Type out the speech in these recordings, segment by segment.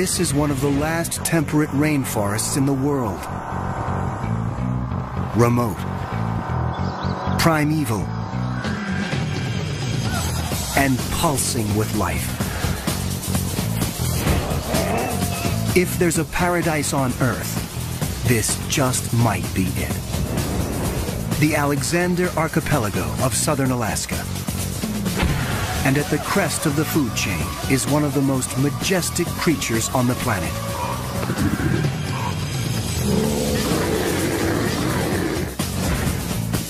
This is one of the last temperate rainforests in the world. Remote, primeval, and pulsing with life. If there's a paradise on Earth, this just might be it. The Alexander Archipelago of southern Alaska. And at the crest of the food chain is one of the most majestic creatures on the planet.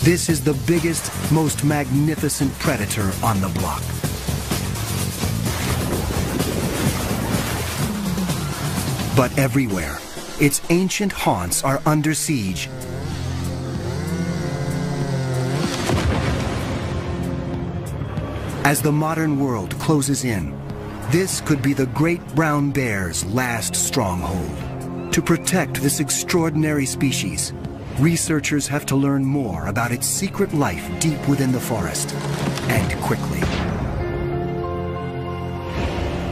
This is the biggest, most magnificent predator on the block. But everywhere, its ancient haunts are under siege. As the modern world closes in, this could be the great brown bear's last stronghold. To protect this extraordinary species, researchers have to learn more about its secret life deep within the forest, and quickly.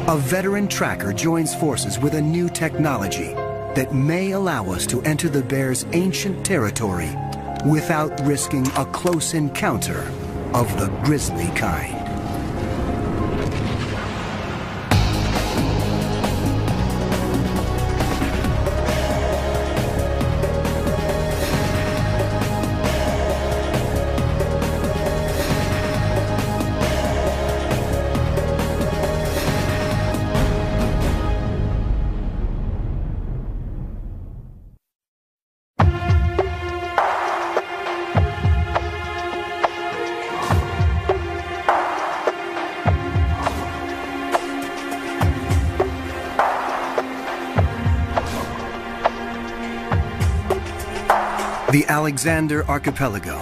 A veteran tracker joins forces with a new technology that may allow us to enter the bear's ancient territory without risking a close encounter of the grisly kind. The Alexander Archipelago.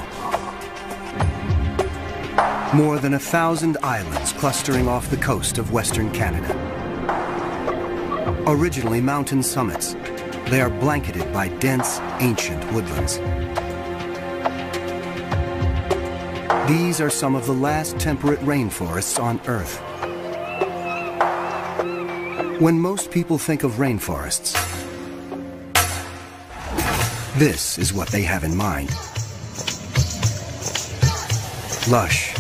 More than 1,000 islands clustering off the coast of Western Canada. Originally mountain summits, they are blanketed by dense, ancient woodlands. These are some of the last temperate rainforests on Earth. When most people think of rainforests, this is what they have in mind. Lush,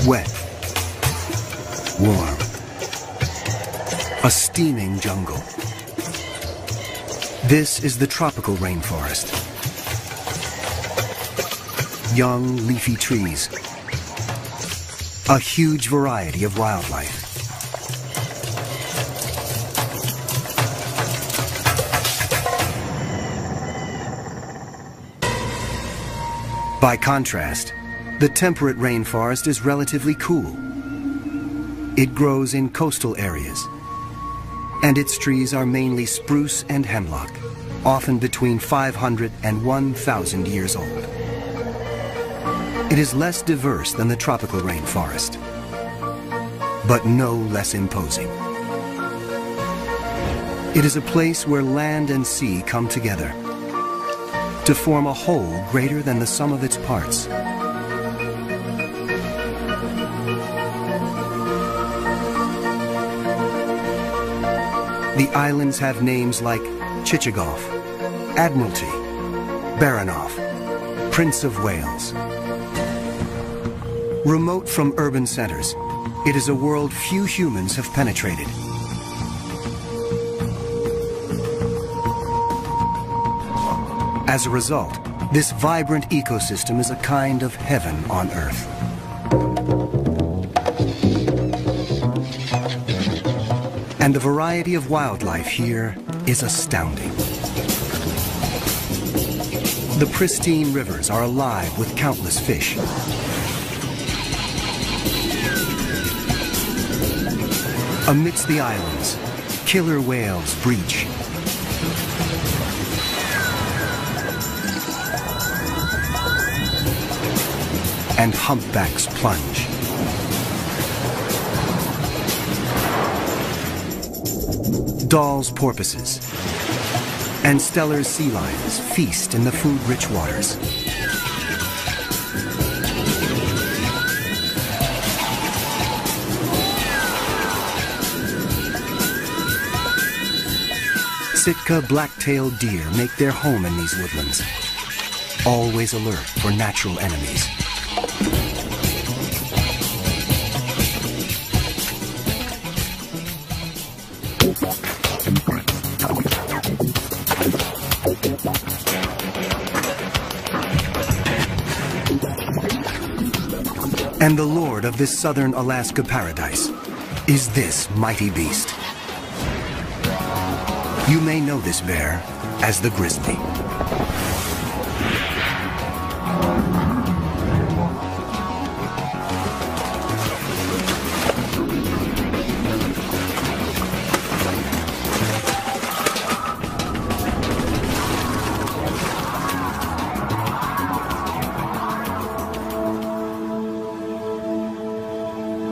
wet, warm, a steaming jungle. This is the tropical rainforest. Young, leafy trees, a huge variety of wildlife. By contrast, the temperate rainforest is relatively cool. It grows in coastal areas, and its trees are mainly spruce and hemlock, often between 500 and 1,000 years old. It is less diverse than the tropical rainforest, but no less imposing. It is a place where land and sea come together to form a whole greater than the sum of its parts. The islands have names like Chichagof, Admiralty, Baranof, Prince of Wales. Remote from urban centers, it is a world few humans have penetrated. As a result, this vibrant ecosystem is a kind of heaven on Earth. And the variety of wildlife here is astounding. The pristine rivers are alive with countless fish. Amidst the islands, killer whales breach. And humpbacks plunge. Dall's porpoises and Steller's sea lions feast in the food-rich waters. Sitka black-tailed deer make their home in these woodlands, always alert for natural enemies. And the lord of this southern Alaska paradise is this mighty beast. You may know this bear as the grizzly.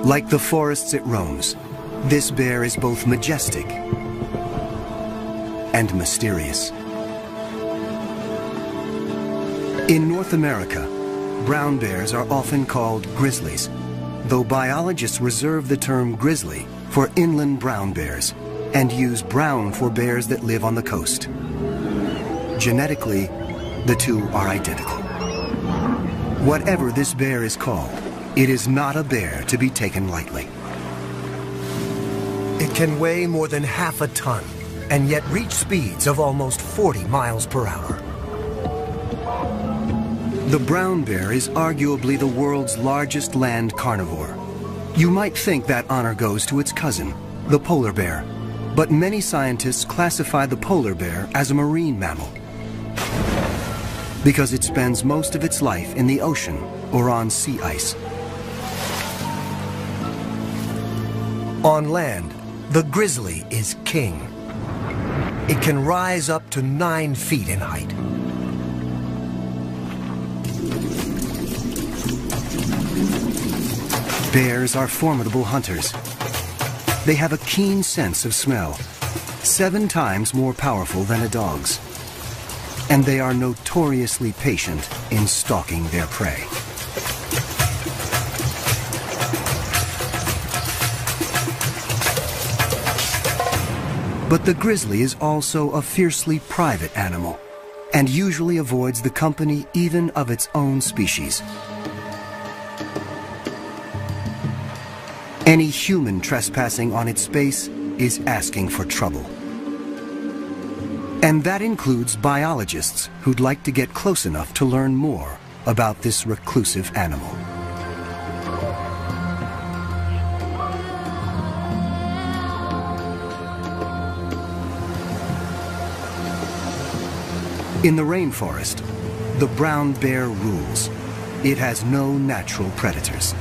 Like the forests it roams, this bear is both majestic and mysterious. In North America, brown bears are often called grizzlies, though biologists reserve the term grizzly for inland brown bears and use brown for bears that live on the coast. Genetically, the two are identical. Whatever this bear is called, it is not a bear to be taken lightly. It can weigh more than half a ton and yet reach speeds of almost 40 miles per hour. The brown bear is arguably the world's largest land carnivore. You might think that honor goes to its cousin, the polar bear, but many scientists classify the polar bear as a marine mammal because it spends most of its life in the ocean or on sea ice. On land, the grizzly is king. It can rise up to 9 feet in height. Bears are formidable hunters. They have a keen sense of smell, 7 times more powerful than a dog's. And they are notoriously patient in stalking their prey. But the grizzly is also a fiercely private animal and usually avoids the company even of its own species. Any human trespassing on its space is asking for trouble. And that includes biologists who'd like to get close enough to learn more about this reclusive animal. In the rainforest, the brown bear rules. It has no natural predators.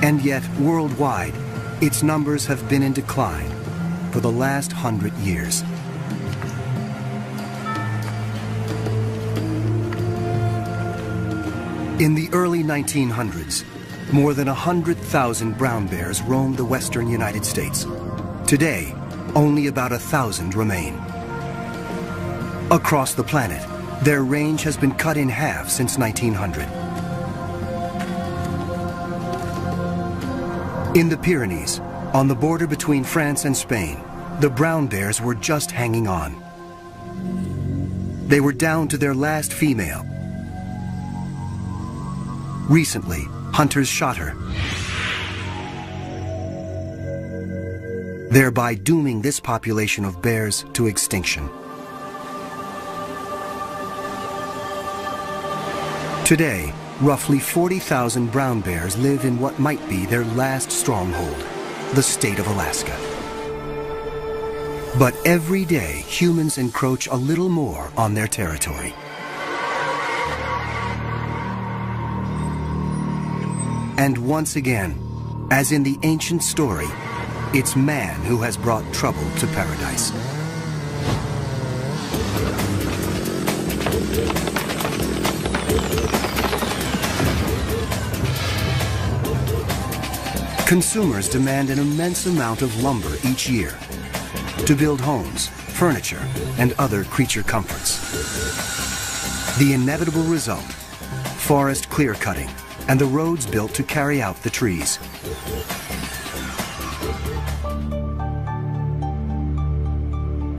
And yet, worldwide, its numbers have been in decline for the last 100 years. In the early 1900s, more than 100,000 brown bears roamed the western United States. Today, only about 1,000 remain. Across the planet, their range has been cut in half since 1900. In the Pyrenees, on the border between France and Spain, the brown bears were just hanging on. They were down to their last female. Recently, hunters shot her, thereby dooming this population of bears to extinction. Today, roughly 40,000 brown bears live in what might be their last stronghold, the state of Alaska. But every day, humans encroach a little more on their territory. And once again, as in the ancient story, it's man who has brought trouble to paradise. Consumers demand an immense amount of lumber each year to build homes, furniture, and other creature comforts. The inevitable result, forest clear-cutting and the roads built to carry out the trees.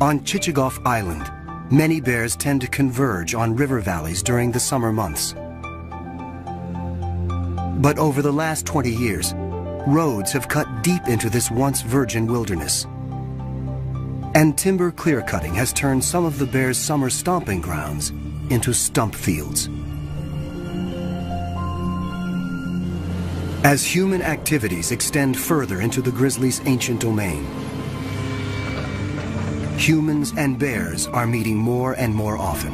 On Chichagof Island, many bears tend to converge on river valleys during the summer months. But over the last 20 years, roads have cut deep into this once virgin wilderness. And timber clear-cutting has turned some of the bears' summer stomping grounds into stump fields. As human activities extend further into the grizzly's ancient domain, humans and bears are meeting more and more often.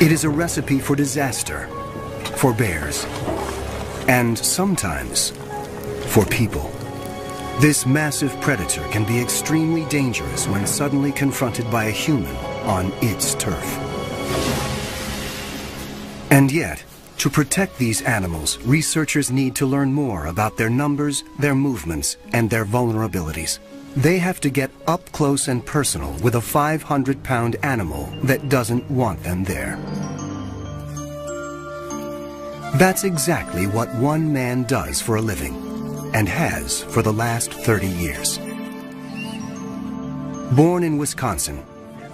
It is a recipe for disaster, for bears, and sometimes for people. This massive predator can be extremely dangerous when suddenly confronted by a human on its turf. And yet, to protect these animals, researchers need to learn more about their numbers, their movements, and their vulnerabilities. They have to get up close and personal with a 500-pound animal that doesn't want them there. That's exactly what one man does for a living, and has for the last 30 years. Born in Wisconsin,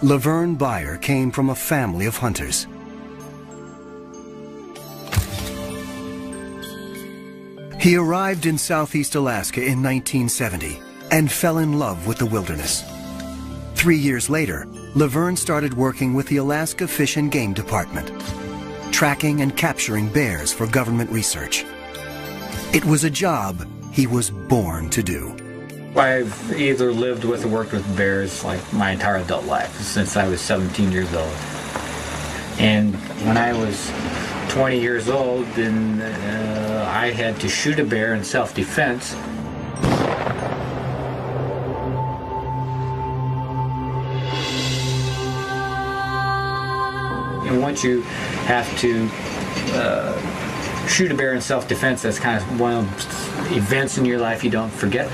Laverne Bear came from a family of hunters. He arrived in Southeast Alaska in 1970 and fell in love with the wilderness. 3 years later, Laverne started working with the Alaska Fish and Game Department, tracking and capturing bears for government research. It was a job he was born to do. I've either lived with or worked with bears like my entire adult life, since I was 17 years old. And when I was 20 years old, then I had to shoot a bear in self-defense. And once you have to shoot a bear in self-defense, that's kind of one of the events in your life you don't forget.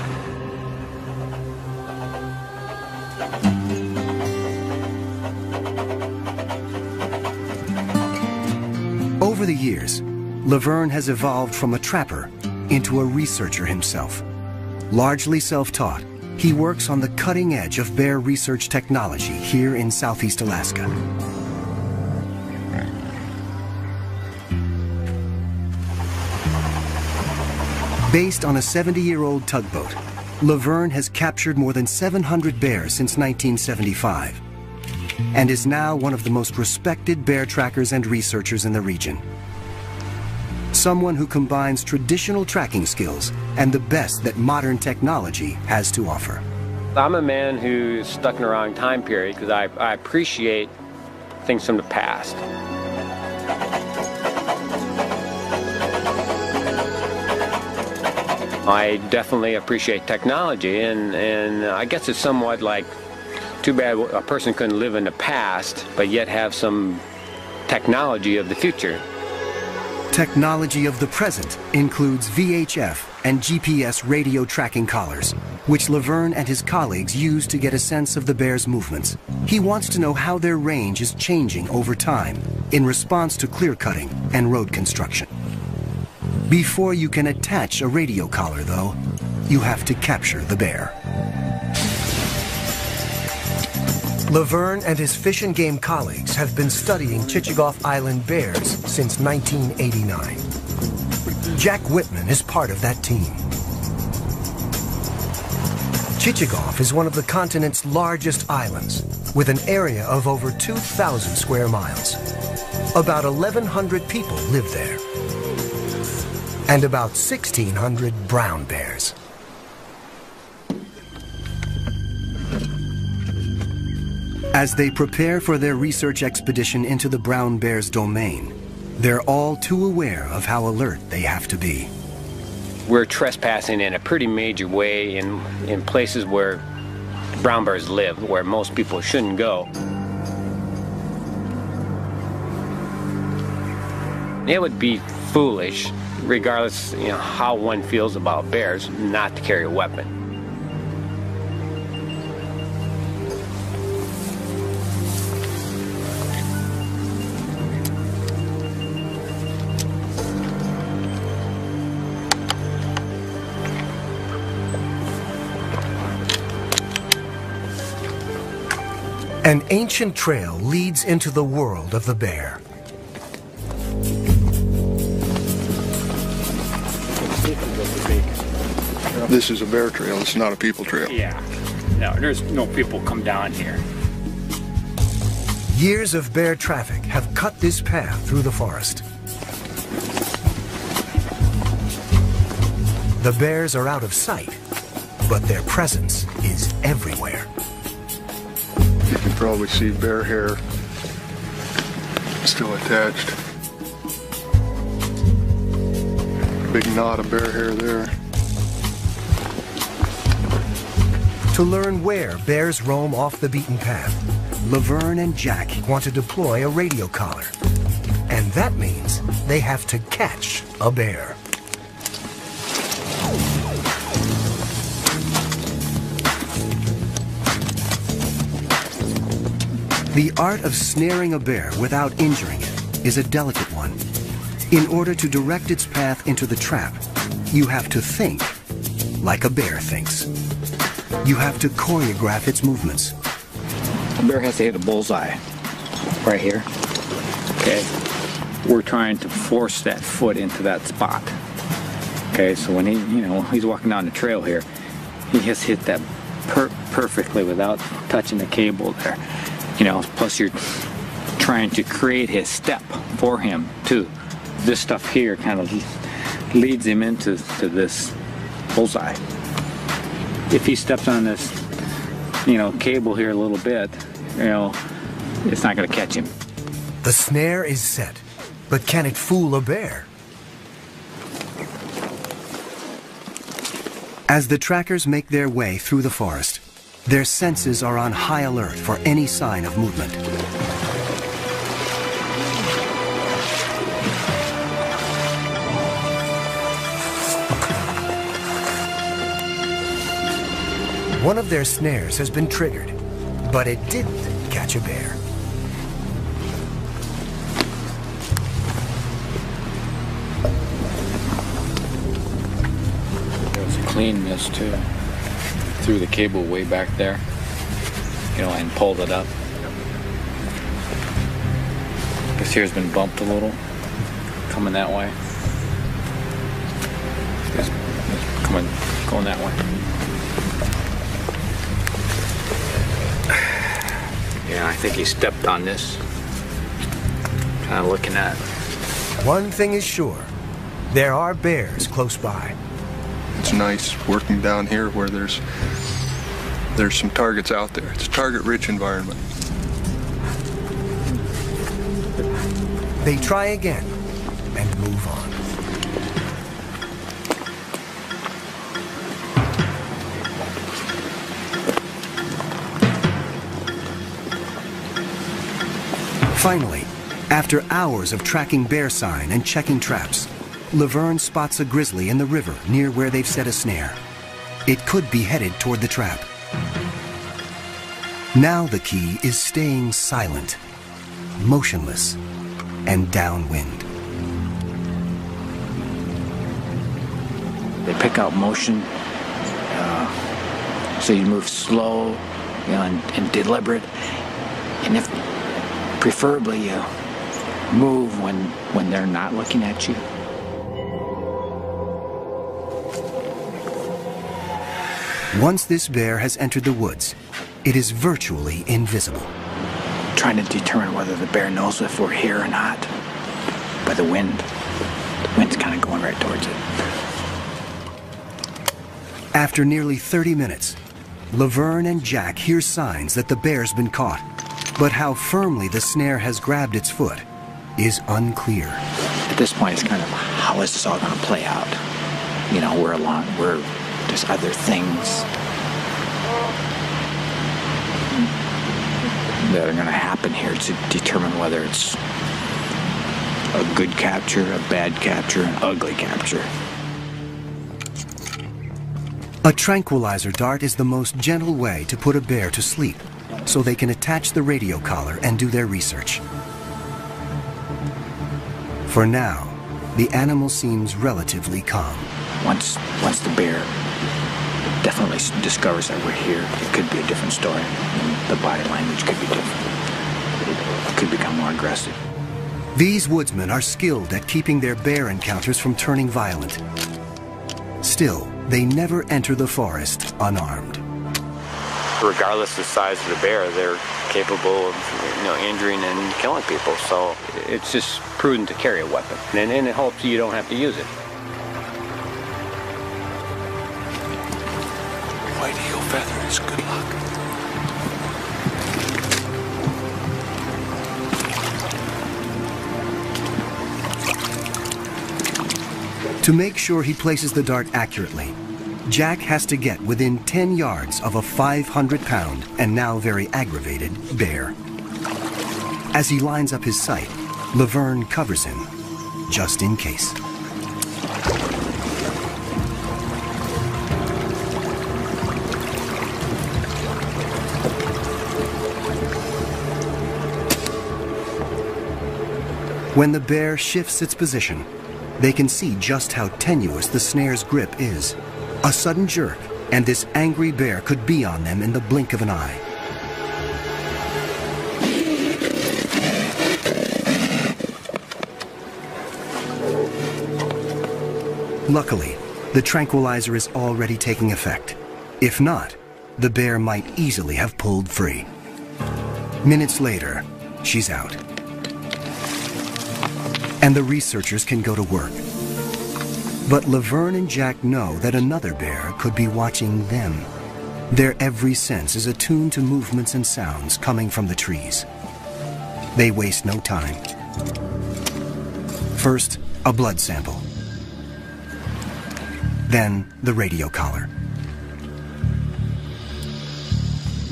Over the years, Laverne has evolved from a trapper into a researcher himself. Largely self-taught, he works on the cutting edge of bear research technology here in Southeast Alaska. Based on a 70-year-old tugboat, Laverne has captured more than 700 bears since 1975 and is now one of the most respected bear trackers and researchers in the region. Someone who combines traditional tracking skills and the best that modern technology has to offer. I'm a man who's stuck in a wrong time period because I appreciate things from the past. I definitely appreciate technology, and I guess it's somewhat like, too bad a person couldn't live in the past, but yet have some technology of the future. Technology of the present includes VHF and GPS radio tracking collars, which Laverne and his colleagues use to get a sense of the bear's movements. He wants to know how their range is changing over time in response to clear cutting and road construction. Before you can attach a radio collar, though, you have to capture the bear. Laverne and his Fish and Game colleagues have been studying Chichagof Island bears since 1989. Jack Whitman is part of that team. Chichagof is one of the continent's largest islands, with an area of over 2,000 square miles. About 1,100 people live there, and about 1,600 brown bears. As they prepare for their research expedition into the brown bear's domain, they're all too aware of how alert they have to be. We're trespassing in a pretty major way in places where brown bears live, where most people shouldn't go. It would be foolish, regardless, how one feels about bears, not to carry a weapon. An ancient trail leads into the world of the bear. This is a bear trail, it's not a people trail. Yeah. No, there's no people come down here. Years of bear traffic have cut this path through the forest. The bears are out of sight, but their presence is everywhere. You can probably see bear hair still attached. Big knot of bear hair there. To learn where bears roam off the beaten path, Laverne and Jack want to deploy a radio collar. And that means they have to catch a bear. The art of snaring a bear without injuring it is a delicate one. In order to direct its path into the trap, you have to think like a bear thinks. You have to choreograph its movements. The bear has to hit a bullseye right here. Okay. We're trying to force that foot into that spot. Okay, so when he's walking down the trail here, he has hit that perfectly without touching the cable there. Plus you're trying to create his step for him too. This stuff here kind of leads him into this bullseye. If he steps on this, cable here a little bit, it's not going to catch him. The snare is set, but can it fool a bear? As the trackers make their way through the forest, their senses are on high alert for any sign of movement. One of their snares has been triggered, but it didn't catch a bear. There's a clean miss too. Threw the cable way back there, and pulled it up. This here's been bumped a little, coming that way. It's going that way. Yeah, I think he stepped on this. Kind of looking at it. One thing is sure, there are bears close by. It's nice working down here where there's some targets out there. It's a target-rich environment. They try again and move on. Finally, after hours of tracking bear sign and checking traps, Laverne spots a grizzly in the river near where they've set a snare. It could be headed toward the trap. Now the key is staying silent, motionless, and downwind. They pick out motion, so you move slow, and deliberate, and if preferably you move when they're not looking at you. Once this bear has entered the woods, it is virtually invisible. Trying to determine whether the bear knows if we're here or not by the wind. The wind's kind of going right towards it. After nearly 30 minutes, Laverne and Jack hear signs that the bear's been caught, but how firmly the snare has grabbed its foot is unclear. At this point, it's kind of, how is this all going to play out? There's other things that are going to happen here to determine whether it's a good capture, a bad capture, an ugly capture. A tranquilizer dart is the most gentle way to put a bear to sleep, so they can attach the radio collar and do their research. For now, the animal seems relatively calm. Once the bear definitely discovers that we're here, it could be a different story. the body language could be different. It could become more aggressive. These woodsmen are skilled at keeping their bear encounters from turning violent. Still, they never enter the forest unarmed. Regardless of the size of the bear, they're capable of, injuring and killing people. So it's just prudent to carry a weapon, and in hopes you don't have to use it. White eagle feathers, good luck. To make sure he places the dart accurately, Jack has to get within 10 yards of a 500-pound and now very aggravated bear. As he lines up his sight, Laverne covers him, just in case. When the bear shifts its position, they can see just how tenuous the snare's grip is. A sudden jerk, and this angry bear could be on them in the blink of an eye. Luckily, the tranquilizer is already taking effect. If not, the bear might easily have pulled free. Minutes later, she's out. And the researchers can go to work. But Laverne and Jack know that another bear could be watching them. Their every sense is attuned to movements and sounds coming from the trees. They waste no time. First, a blood sample. Then, the radio collar.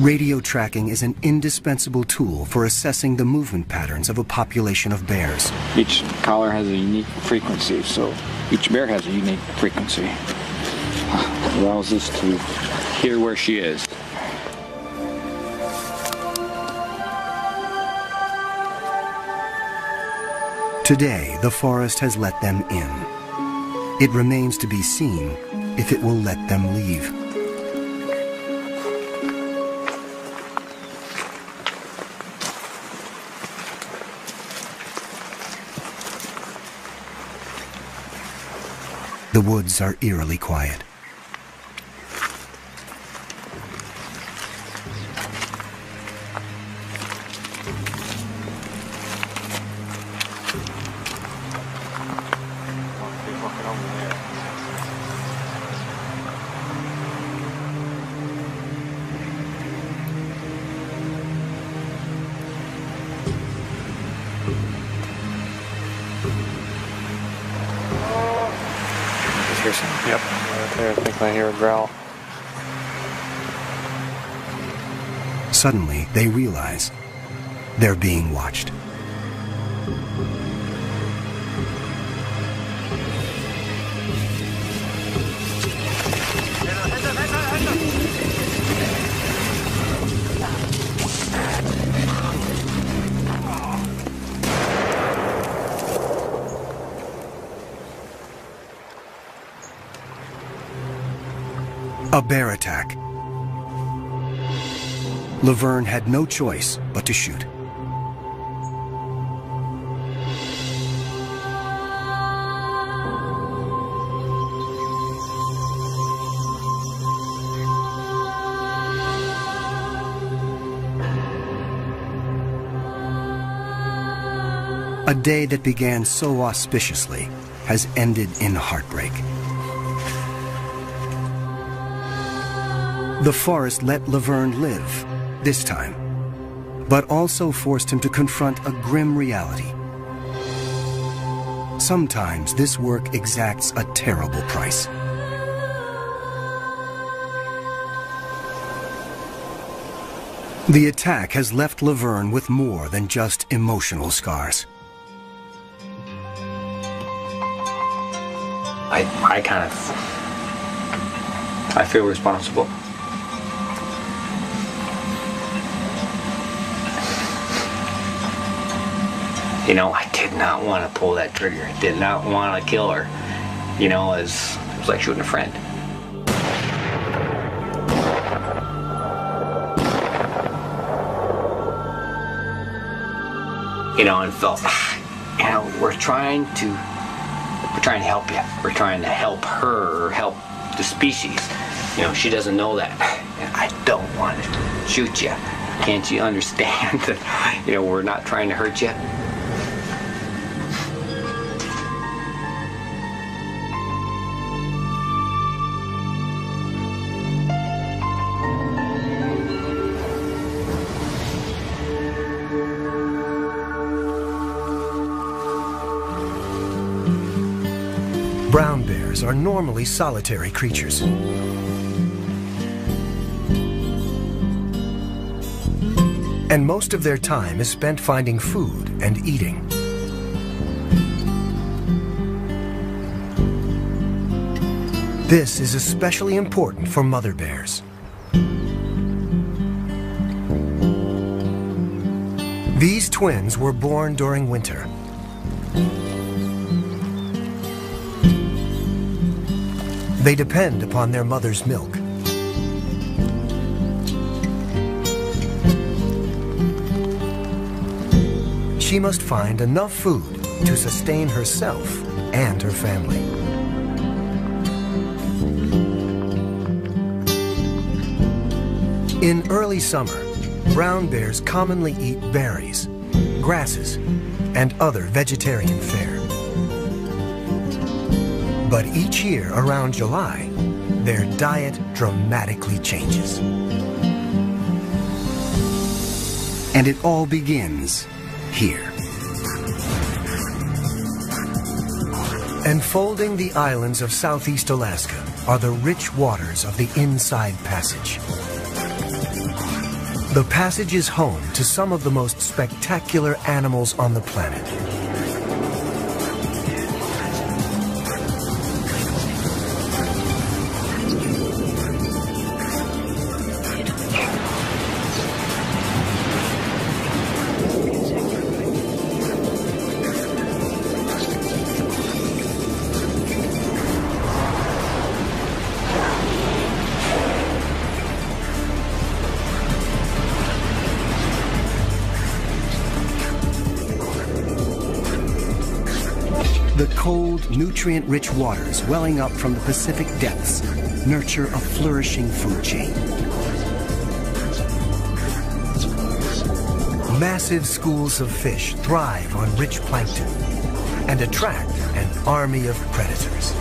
Radio tracking is an indispensable tool for assessing the movement patterns of a population of bears. Each collar has a unique frequency, so each bear has a unique frequency. It allows us to hear where she is. Today, the forest has let them in. It remains to be seen if it will let them leave. The woods are eerily quiet. Yep, right there. I think I hear a growl. Suddenly, they realize they're being watched. A bear attack. Laverne had no choice but to shoot. A day that began so auspiciously has ended in heartbreak. The forest let Laverne live, this time, but also forced him to confront a grim reality. Sometimes this work exacts a terrible price. The attack has left Laverne with more than just emotional scars. I feel responsible. You know, I did not want to pull that trigger. I did not want to kill her. You know, it was like shooting a friend. This, 'Cause here's some, yep. and felt, we're trying to help you. We're trying to help her, or help the species. She doesn't know that. I don't want to shoot you. Can't you understand that, we're not trying to hurt you? Brown bears are normally solitary creatures. And most of their time is spent finding food and eating. This is especially important for mother bears. These twins were born during winter. They depend upon their mother's milk. She must find enough food to sustain herself and her family. In early summer, brown bears commonly eat berries, grasses, and other vegetarian fare. But each year around July, their diet dramatically changes. And it all begins here. Enfolding the islands of Southeast Alaska are the rich waters of the Inside Passage. The passage is home to some of the most spectacular animals on the planet. The cold, nutrient-rich waters welling up from the Pacific depths nurture a flourishing food chain. Massive schools of fish thrive on rich plankton and attract an army of predators.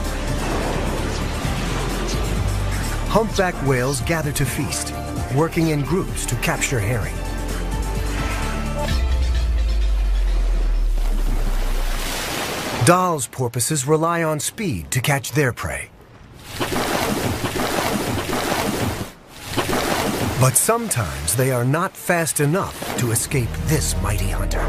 Humpback whales gather to feast, working in groups to capture herring. Dall's porpoises rely on speed to catch their prey. But sometimes they are not fast enough to escape this mighty hunter.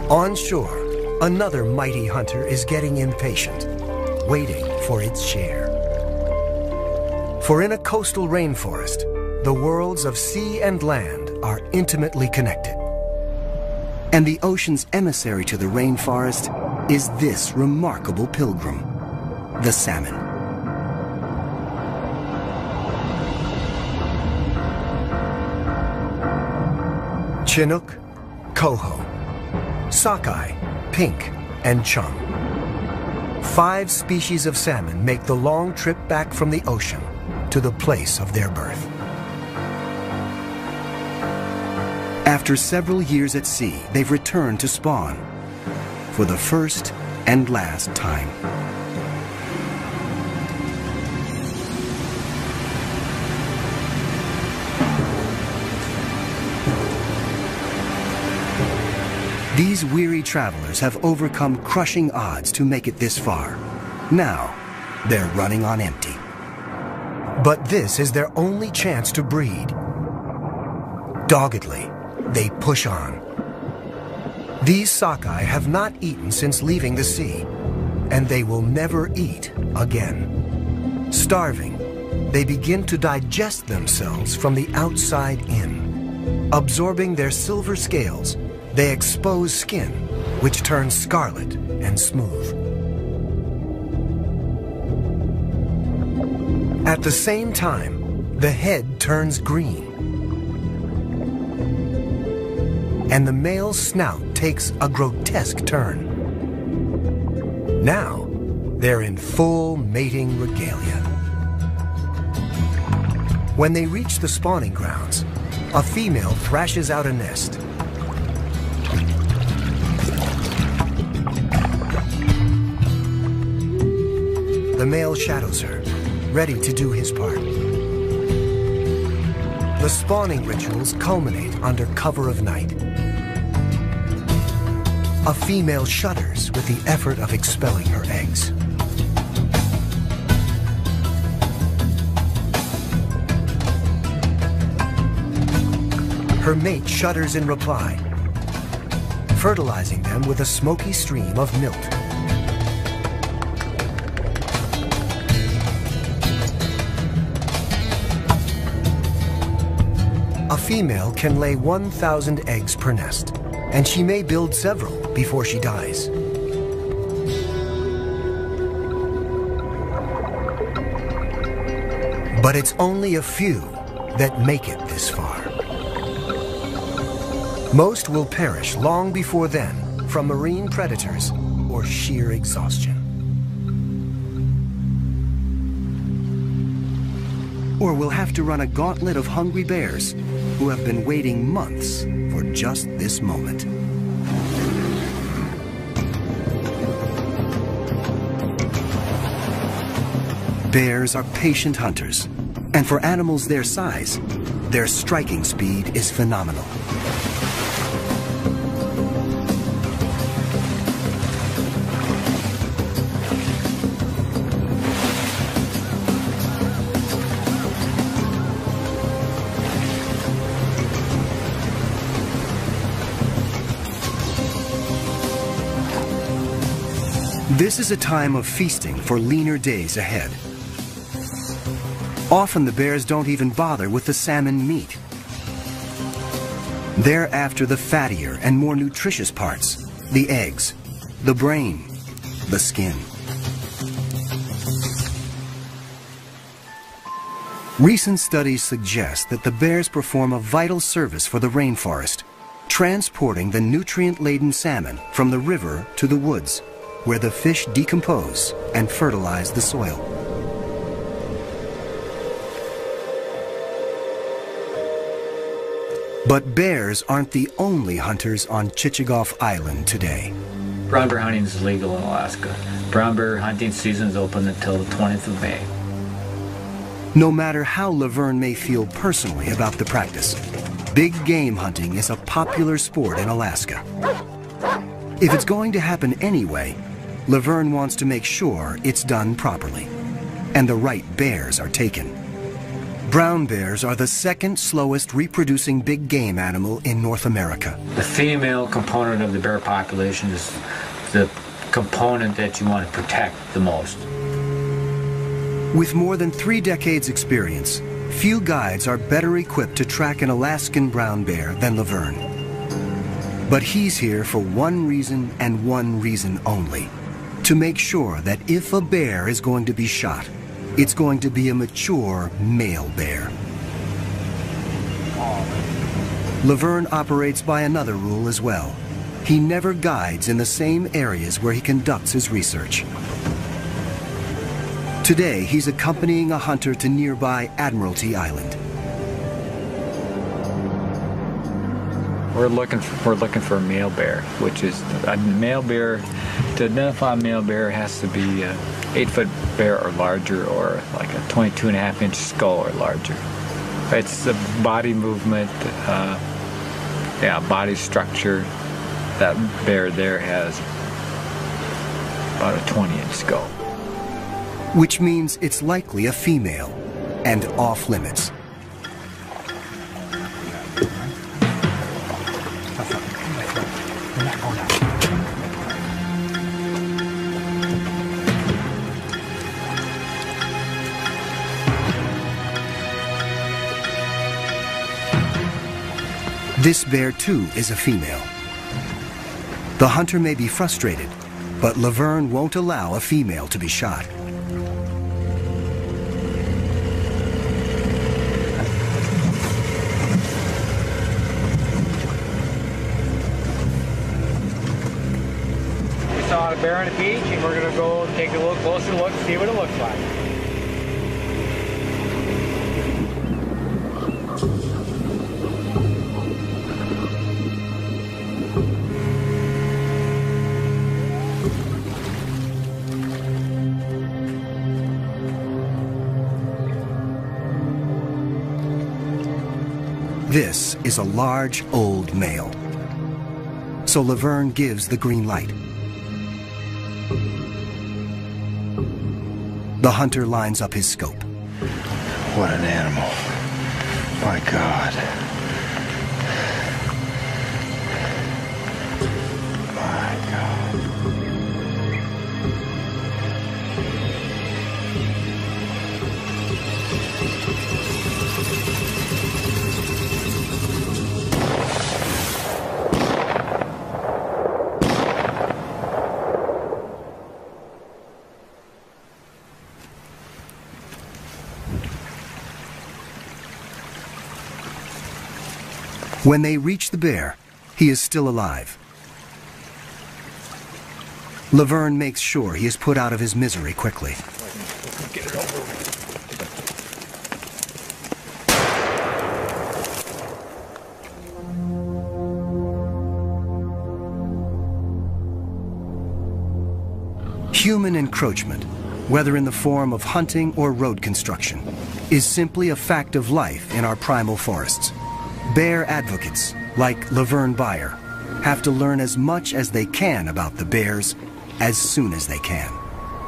On shore, another mighty hunter is getting impatient, waiting for its share. For in a coastal rainforest, the worlds of sea and land are intimately connected. And the ocean's emissary to the rainforest is this remarkable pilgrim, the salmon. Chinook, coho, sockeye, pink, and chum. 5 species of salmon make the long trip back from the ocean to the place of their birth. After several years at sea, they've returned to spawn for the first and last time. These weary travelers have overcome crushing odds to make it this far. Now, they're running on empty. But this is their only chance to breed. Doggedly, they push on. These sockeye have not eaten since leaving the sea, and they will never eat again. Starving, they begin to digest themselves from the outside in. Absorbing their silver scales, they expose skin, which turns scarlet and smooth. At the same time, the head turns green, and the male's snout takes a grotesque turn. Now, they're in full mating regalia. When they reach the spawning grounds, a female thrashes out a nest. The male shadows her, ready to do his part. The spawning rituals culminate under cover of night. A female shudders with the effort of expelling her eggs. Her mate shudders in reply, fertilizing them with a smoky stream of milk. A female can lay 1,000 eggs per nest, and she may build several before she dies. But it's only a few that make it this far. Most will perish long before then from marine predators or sheer exhaustion. Or we'll have to run a gauntlet of hungry bears who have been waiting months for just this moment. Bears are patient hunters, and for animals their size, their striking speed is phenomenal. This is a time of feasting for leaner days ahead. Often the bears don't even bother with the salmon meat. They're after the fattier and more nutritious parts, the eggs, the brain, the skin. Recent studies suggest that the bears perform a vital service for the rainforest, transporting the nutrient-laden salmon from the river to the woods, where the fish decompose and fertilize the soil. But bears aren't the only hunters on Chichagof Island today. Brown bear hunting is legal in Alaska. Brown bear hunting season is open until the 20th of May. No matter how Laverne may feel personally about the practice, big game hunting is a popular sport in Alaska. If it's going to happen anyway, Laverne wants to make sure it's done properly, and the right bears are taken. Brown bears are the second slowest reproducing big game animal in North America. The female component of the bear population is the component that you want to protect the most. With more than 3 decades experience, few guides are better equipped to track an Alaskan brown bear than Laverne. But he's here for one reason and one reason only: to make sure that if a bear is going to be shot, it's going to be a mature male bear. Laverne operates by another rule as well. He never guides in the same areas where he conducts his research. Today, he's accompanying a hunter to nearby Admiralty Island. We're looking for a male bear, which is a male bear. To identify a male bear has to be an 8-foot bear or larger, or like a 22.5-inch skull or larger. It's the body movement, body structure. That bear there has about a 20-inch skull. Which means it's likely a female and off limits. This bear too is a female. The hunter may be frustrated, but Laverne won't allow a female to be shot. We saw a bear on the beach, and we're going to go take a little closer look and see what it looks like. This is a large, old male. So Laverne gives the green light. The hunter lines up his scope. What an animal. My God. My God. When they reach the bear, he is still alive. Laverne makes sure he is put out of his misery quickly. Get it over. Human encroachment, whether in the form of hunting or road construction, is simply a fact of life in our primal forests. Bear advocates, like Laverne Bear, have to learn as much as they can about the bears as soon as they can.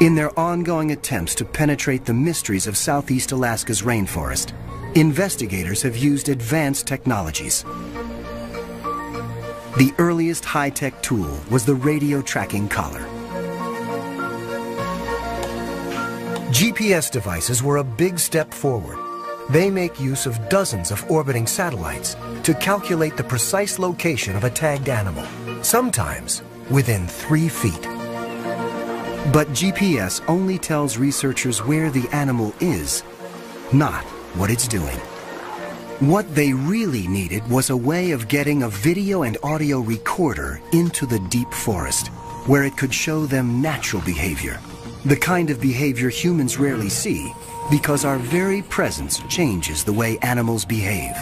In their ongoing attempts to penetrate the mysteries of Southeast Alaska's rainforest, investigators have used advanced technologies. The earliest high-tech tool was the radio tracking collar. GPS devices were a big step forward. They make use of dozens of orbiting satellites to calculate the precise location of a tagged animal, sometimes within 3 feet. But GPS only tells researchers where the animal is, not what it's doing. What they really needed was a way of getting a video and audio recorder into the deep forest, where it could show them natural behavior, the kind of behavior humans rarely see, because our very presence changes the way animals behave.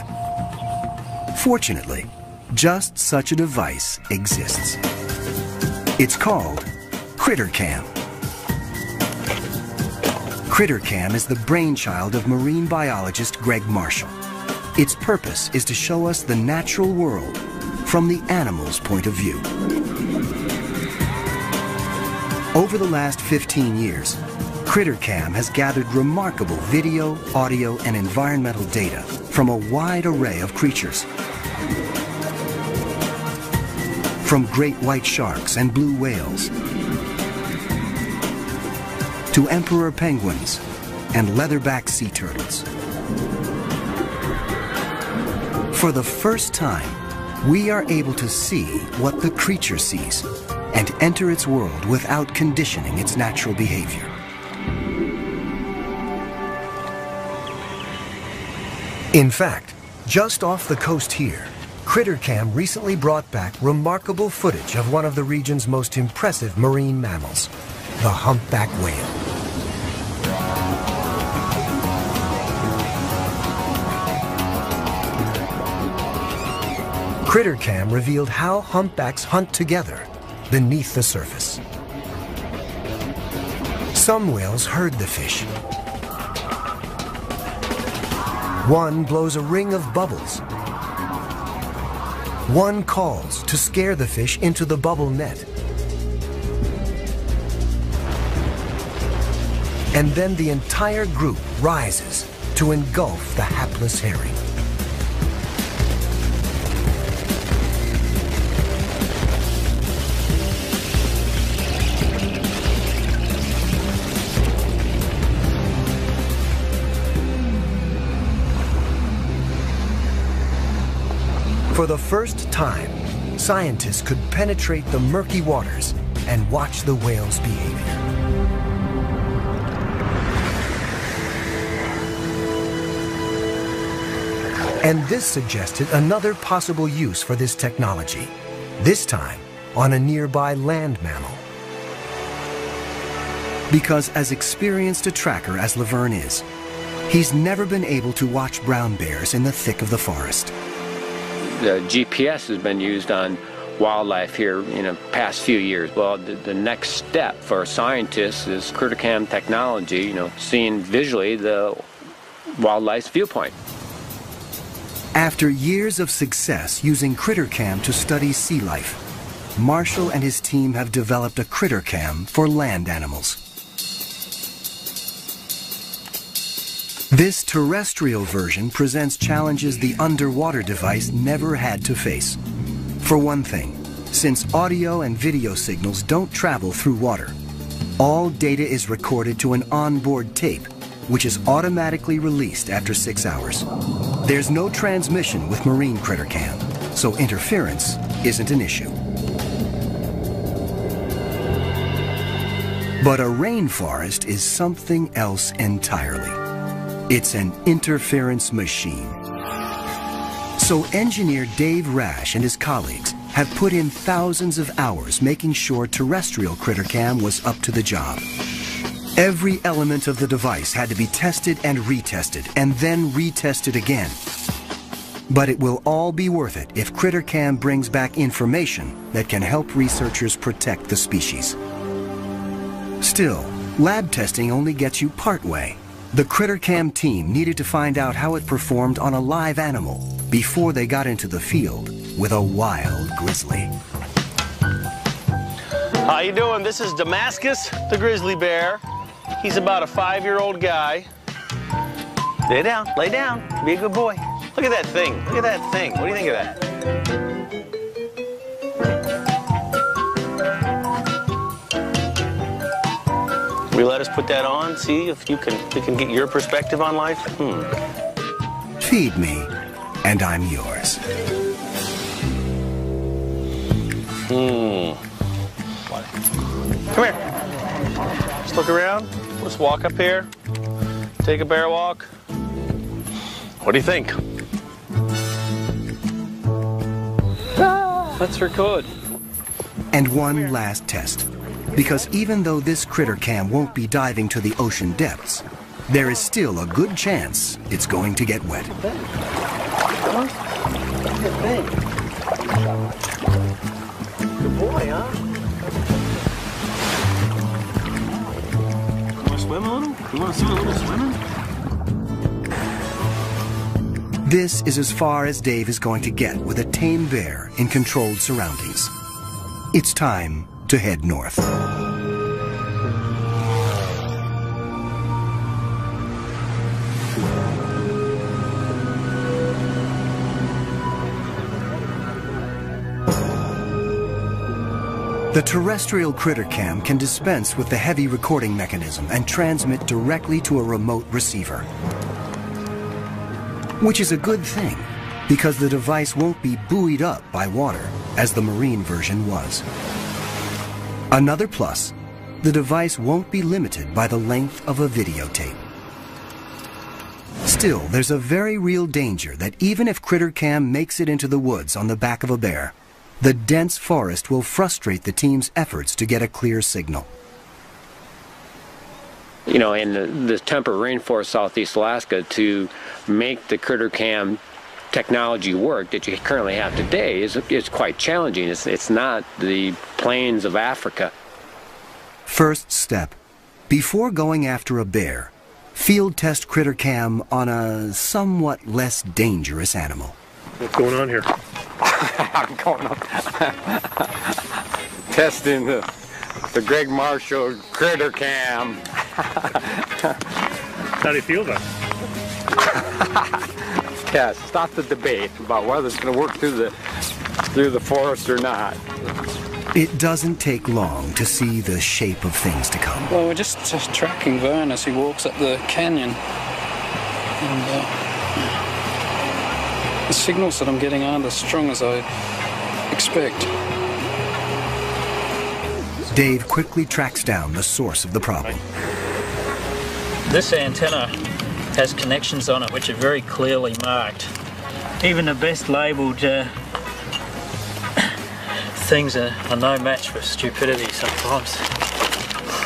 Fortunately, just such a device exists. It's called CritterCam. CritterCam is the brainchild of marine biologist Greg Marshall. Its purpose is to show us the natural world from the animal's point of view. Over the last 15 years, CritterCam has gathered remarkable video, audio, and environmental data from a wide array of creatures. From great white sharks and blue whales, to emperor penguins and leatherback sea turtles. For the first time, we are able to see what the creature sees and enter its world without conditioning its natural behavior. In fact, just off the coast here, CritterCam recently brought back remarkable footage of one of the region's most impressive marine mammals, the humpback whale. CritterCam revealed how humpbacks hunt together beneath the surface. Some whales herd the fish. One blows a ring of bubbles. One calls to scare the fish into the bubble net. And then the entire group rises to engulf the hapless herring. For the first time, scientists could penetrate the murky waters and watch the whale's behavior. And this suggested another possible use for this technology, this time on a nearby land mammal. Because as experienced a tracker as Laverne is, he's never been able to watch brown bears in the thick of the forest. The GPS has been used on wildlife here in the past few years. Well, the next step for scientists is critter cam technology, seeing visually the wildlife's viewpoint. After years of success using critter cam to study sea life, Marshall and his team have developed a critter cam for land animals. This terrestrial version presents challenges the underwater device never had to face. For one thing, since audio and video signals don't travel through water, all data is recorded to an onboard tape, which is automatically released after 6 hours. There's no transmission with marine critter cam, so interference isn't an issue. But a rainforest is something else entirely. It's an interference machine. So engineer Dave Rash and his colleagues have put in thousands of hours making sure terrestrial critter cam was up to the job. Every element of the device had to be tested and retested, and then retested again. But it will all be worth it if critter cam brings back information that can help researchers protect the species. Still, lab testing only gets you part way. The critter cam team needed to find out how it performed on a live animal before they got into the field with a wild grizzly. How you doing? This is Damascus, the grizzly bear. He's about a 5-year-old guy. Lay down, lay down. Be a good boy. Look at that thing. Look at that thing. What do you think of that? Will you let us put that on? See if we can get your perspective on life? Feed me, and I'm yours. Come here. Just look around. Let's walk up here. Take a bear walk. What do you think? Let's record. And one last test. Because even though this critter cam won't be diving to the ocean depths, there is still a good chance it's going to get wet. Good boy, huh? You want to swim a little? You want to see a little swimming? This is as far as Dave is going to get with a tame bear in controlled surroundings. It's time to head north. The terrestrial critter cam can dispense with the heavy recording mechanism and transmit directly to a remote receiver. Which is a good thing, because the device won't be buoyed up by water, as the marine version was. Another plus, the device won't be limited by the length of a videotape. Still, there's a very real danger that even if critter cam makes it into the woods on the back of a bear, the dense forest will frustrate the team's efforts to get a clear signal. You know, in the temperate rainforest southeast Alaska, to make the critter cam technology work that you currently have today is quite challenging. It's not the plains of Africa. First step, before going after a bear, field test critter cam on a somewhat less dangerous animal. What's going on here? I'm going up testing the Greg Marshall critter cam. How do you feel about it? Yeah, stop the debate about whether it's going to work through the forest or not. It doesn't take long to see the shape of things to come. Well, we're just tracking Vern as he walks up the canyon. And, The signals that I'm getting aren't as strong as I expect. Dave quickly tracks down the source of the problem. This antenna has connections on it which are very clearly marked. Even the best labelled things are no match for stupidity sometimes.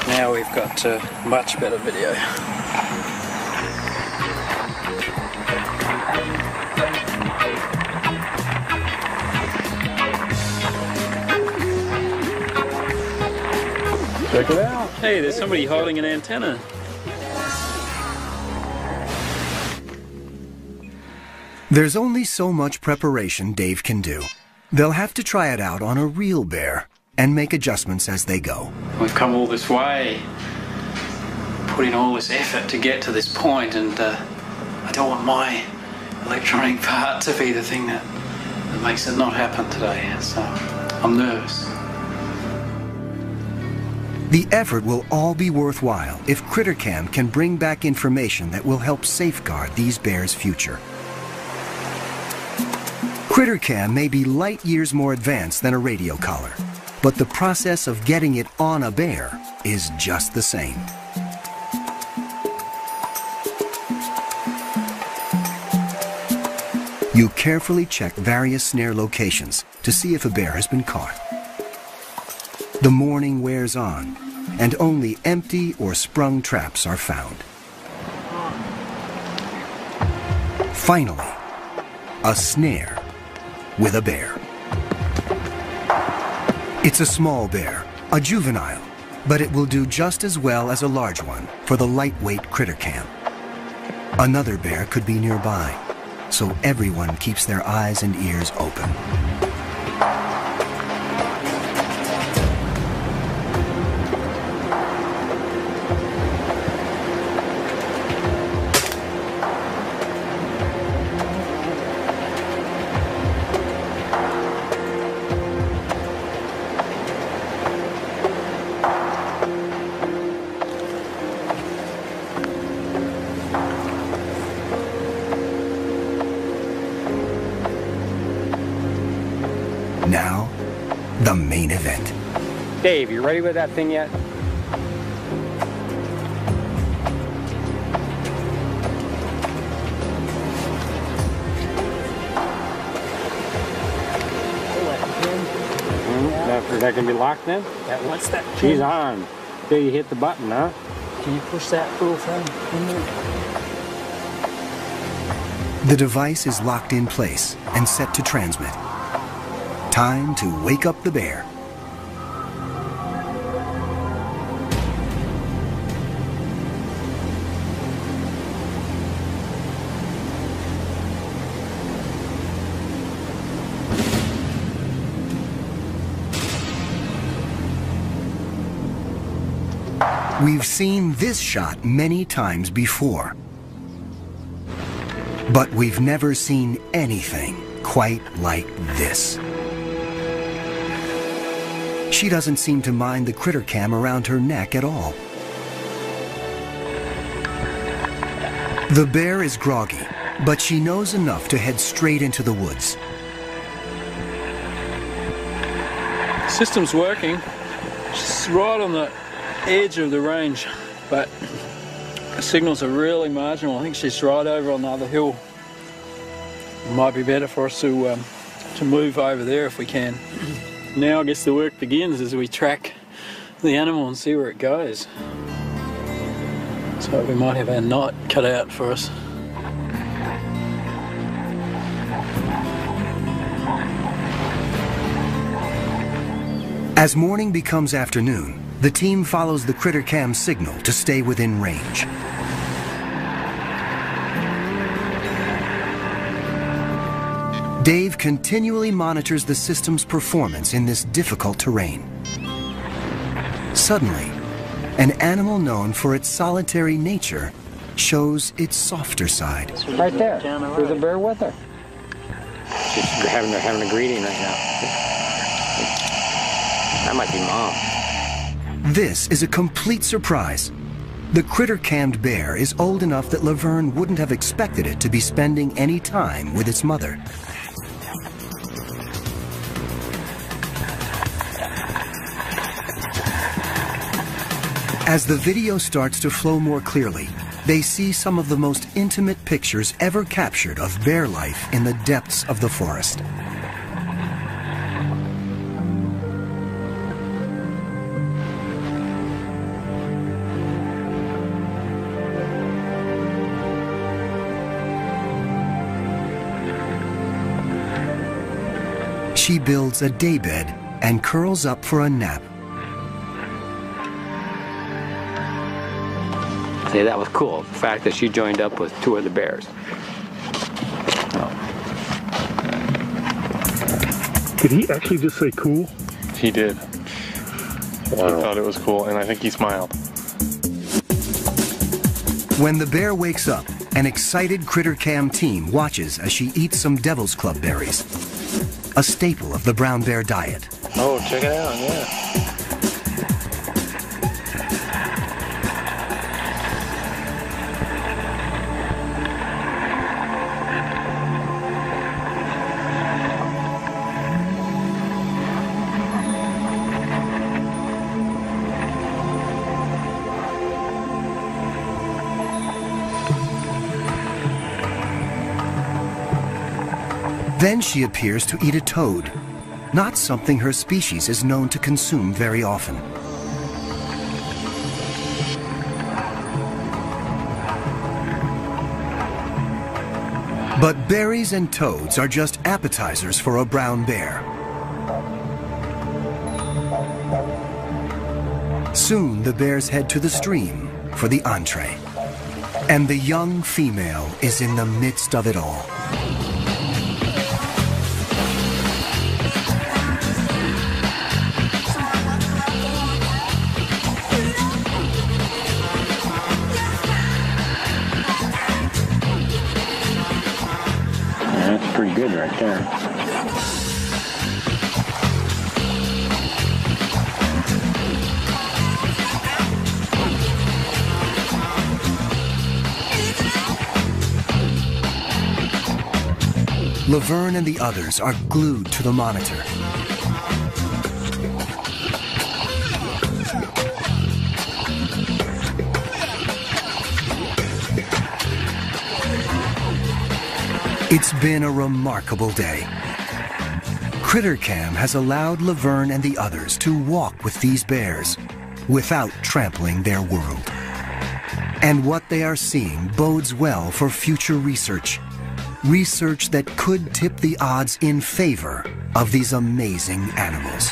Now we've got much better video. Check it out. Hey, there's somebody holding an antenna. There's only so much preparation Dave can do. They'll have to try it out on a real bear and make adjustments as they go. We've come all this way, put in all this effort to get to this point, and I don't want my electronic part to be the thing that makes it not happen today. So I'm nervous. The effort will all be worthwhile if CritterCam can bring back information that will help safeguard these bears' future. CritterCam may be light years more advanced than a radio collar, but the process of getting it on a bear is just the same. You carefully check various snare locations to see if a bear has been caught. The morning wears on, and only empty or sprung traps are found. Finally, a snare with a bear. It's a small bear, a juvenile, but it will do just as well as a large one for the lightweight CritterCam. Another bear could be nearby, so everyone keeps their eyes and ears open. Now, the main event. Dave, you ready with that thing yet? That can be locked then? What's that? She's on. Till you hit the button, huh? Can you push that little thing in there? The device is locked in place and set to transmit. Time to wake up the bear. We've seen this shot many times before, but we've never seen anything quite like this. She doesn't seem to mind the CritterCam around her neck at all. The bear is groggy, but she knows enough to head straight into the woods. The system's working. She's right on the edge of the range, but the signals are really marginal. I think she's right over on the other hill. It might be better for us to move over there if we can. Now I guess the work begins as we track the animal and see where it goes. So we might have our night cut out for us. As morning becomes afternoon, the team follows the CritterCam signal to stay within range. Dave continually monitors the system's performance in this difficult terrain. Suddenly, an animal known for its solitary nature shows its softer side. Right there. There's a bear with her. She's having a greeting right now. That might be Mom. This is a complete surprise. The critter-cammed bear is old enough that Laverne wouldn't have expected it to be spending any time with its mother. As the video starts to flow more clearly, they see some of the most intimate pictures ever captured of bear life in the depths of the forest. She builds a daybed and curls up for a nap. See, that was cool. The fact that she joined up with two other bears. Did he actually just say cool? He did. Wow. He thought it was cool, and I think he smiled. When the bear wakes up, an excited Critter Cam team watches as she eats some Devil's Club berries, a staple of the brown bear diet. Oh, check it out, yeah. Then she appears to eat a toad, not something her species is known to consume very often. But berries and toads are just appetizers for a brown bear. Soon the bears head to the stream for the entree. And the young female is in the midst of it all. That's pretty good right there. Laverne and the others are glued to the monitor. It's been a remarkable day. CritterCam has allowed Laverne and the others to walk with these bears without trampling their world. And what they are seeing bodes well for future research. Research that could tip the odds in favor of these amazing animals.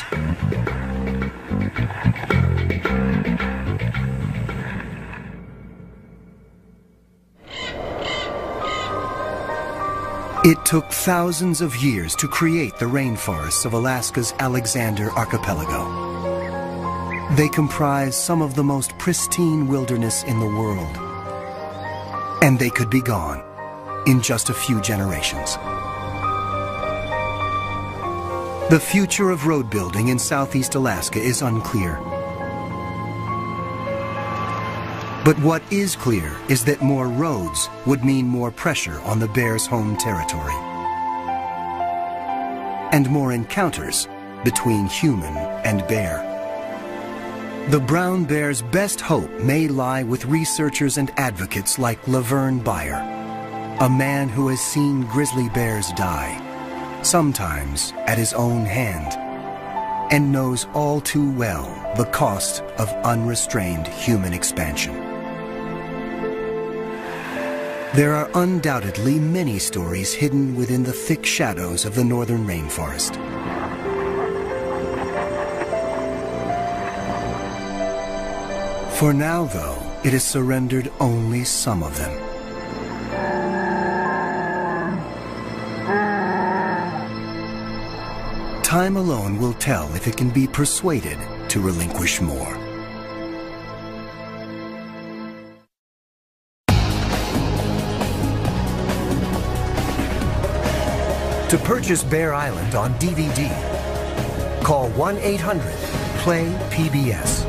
It took thousands of years to create the rainforests of Alaska's Alexander Archipelago. They comprise some of the most pristine wilderness in the world. And they could be gone in just a few generations. The future of road building in southeast Alaska is unclear. But what is clear is that more roads would mean more pressure on the bear's home territory. And more encounters between human and bear. The brown bear's best hope may lie with researchers and advocates like Laverne Beyer, a man who has seen grizzly bears die, sometimes at his own hand, and knows all too well the cost of unrestrained human expansion. There are undoubtedly many stories hidden within the thick shadows of the northern rainforest. For now, though, it has surrendered only some of them. Time alone will tell if it can be persuaded to relinquish more. To purchase Bear Island on DVD, call 1-800-PLAY-PBS.